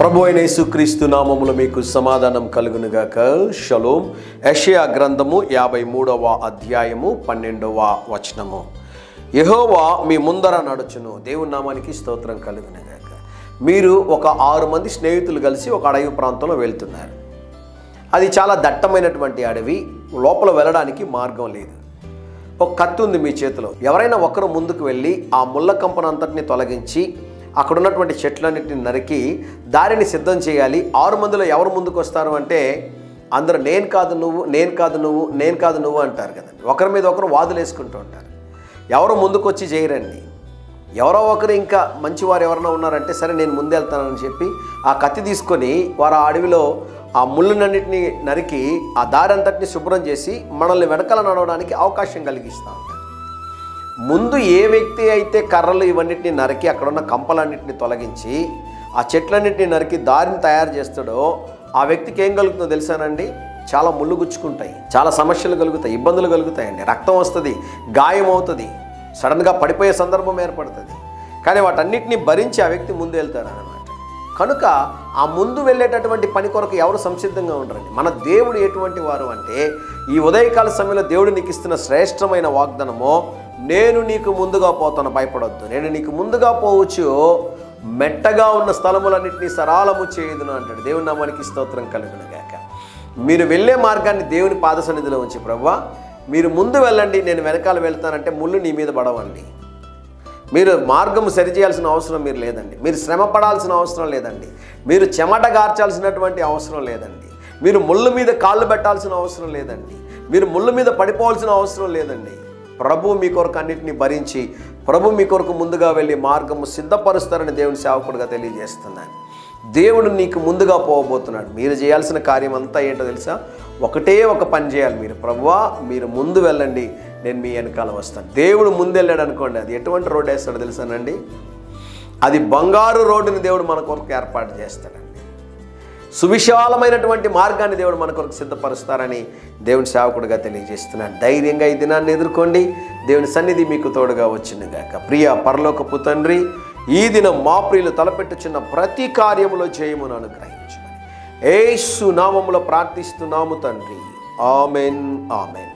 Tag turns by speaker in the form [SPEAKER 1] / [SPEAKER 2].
[SPEAKER 1] ప్రభు అయిన యేసుక్రీస్తు నామములో మీకు సమాధానం కలుగునుగాక. షలోం. యెషయా గ్రంథము 53వ అధ్యాయము 12వ వచనము. యెహోవా మీ ముందర నడుచును. దేవుని నామానికి స్తోత్రం కలుగునుగాక. మీరు ఒక 6 మంది స్నేహితులు కలిసి ఒక అడవి ప్రాంతంలో వెళ్తున్నారు. అది చాలా దట్టమైనటువంటి అడవి. లోపల వెళ్ళడానికి మార్గం లేదు. ఒక కత్తి ఉంది మీ చేతిలో. ఎవరైనా ఒకరు ముందుకు వెళ్ళి ఆ ముళ్ళ కంపనంతటిని తొలగించి అక్కడ ఉన్నటువంటి చెట్లన్నింటిని నరికి దారిని సిద్ధం చేయాలి. 6 మందిలో ఎవరు ముందుకు వస్తారు అంటే అందరూ నేను కాదు నువ్వు, నేను కాదు నువ్వు, నేను కాదు నువ్వు అంటారు కదండి. ఒకరి మీద ఒకరు వాదులు వేసుకుంటూ ఉంటారు. ఎవరు ముందుకు వచ్చి చేయరండి. ఎవరో ఒకరు ఇంకా మంచివారు ఎవరైనా ఉన్నారంటే సరే నేను ముందు వెళ్తానని చెప్పి ఆ కత్తి తీసుకొని వారు ఆ అడవిలో ఆ ముళ్ళునన్నింటినీ నరికి ఆ దారి అంతటిని శుభ్రం చేసి మనల్ని వెనకాల నడవడానికి అవకాశం కలిగిస్తూ ఉంటారు. ముందు ఏ వ్యక్తి అయితే కర్రలు ఇవన్నిటిని నరికి అక్కడున్న కంపలన్నింటినీ తొలగించి ఆ చెట్లన్నింటినీ నరికి దారిని తయారు చేస్తాడో ఆ వ్యక్తికి ఏం కలుగుతుందో తెలుసానండి? చాలా ముళ్ళు గుచ్చుకుంటాయి, చాలా సమస్యలు కలుగుతాయి, ఇబ్బందులు కలుగుతాయండి. రక్తం వస్తుంది, గాయం అవుతుంది, సడన్గా పడిపోయే సందర్భం ఏర్పడుతుంది. కానీ వాటన్నిటిని భరించి ఆ వ్యక్తి ముందు వెళ్తాడు అన్నమాట. కనుక ఆ ముందు వెళ్ళేటటువంటి పని కొరకు ఎవరు సంసిద్ధంగా ఉండరండి. మన దేవుడు ఎటువంటి వారు అంటే ఈ ఉదయకాల సమయంలో దేవుడు నీకు ఇస్తున్న శ్రేష్టమైన వాగ్దానము, నేను నీకు ముందుగా పోతాను, భయపడొద్దు, నేను నీకు ముందుగా పోవచ్చు, మెట్టగా ఉన్న స్థలములన్నింటినీ సరాలము చేయుదును అంటాడు. దేవుని నామానికి స్తోత్రం కలుగునుగాక. మీరు వెళ్ళే మార్గాన్ని దేవుని పాద సన్నిధిలో ఉంచి, ప్రభువా మీరు ముందు వెళ్ళండి, నేను వెనకాల వెళ్తానంటే ముళ్ళు నీ మీద పడవండి. మీరు మార్గం సరిచేయాల్సిన అవసరం మీరు లేదండి. మీరు శ్రమ పడాల్సిన అవసరం లేదండి. మీరు చెమట గార్చాల్సినటువంటి అవసరం లేదండి. మీరు ముళ్ళు మీద కాళ్ళు పెట్టాల్సిన అవసరం లేదండి. మీరు ముళ్ళు మీద పడిపోవాల్సిన అవసరం లేదండి. ప్రభు మీ కొరకు అన్నింటినీ భరించి ప్రభు మీ కొరకు ముందుగా వెళ్ళి మార్గము సిద్ధపరుస్తారని దేవుని సేవకుడిగా తెలియజేస్తున్నాను. దేవుడు నీకు ముందుగా పోవబోతున్నాడు. మీరు చేయాల్సిన కార్యం అంతా ఏంటో తెలుసా? ఒకటే ఒక పని చేయాలి. మీరు ప్రభువా మీరు ముందు వెళ్ళండి, నేను మీ వెనకాల వస్తాను. దేవుడు ముందు వెళ్ళాడు అనుకోండి, అది ఎటువంటి రోడ్డు వేస్తాడో తెలుసానండి? అది బంగారు రోడ్డుని దేవుడు మన కొరకు ఏర్పాటు చేస్తాడండి. సువిశాలమైనటువంటి మార్గాన్ని దేవుడు మన కొరకు సిద్ధపరుస్తారని దేవుని సేవకుడిగా తెలియజేస్తున్నాడు. ధైర్యంగా ఈ దినాన్ని ఎదుర్కోండి. దేవుని సన్నిధి మీకు తోడుగా వచ్చిందిగాక. ప్రియ పరలోకపు తండ్రి, ఈ దినం మా ప్రియులు తలపెట్టుచున్న ప్రతి కార్యములో జయమును అనుగ్రహించమని యేసు నామములో ప్రార్థిస్తున్నాము తండ్రి. Amen, amen.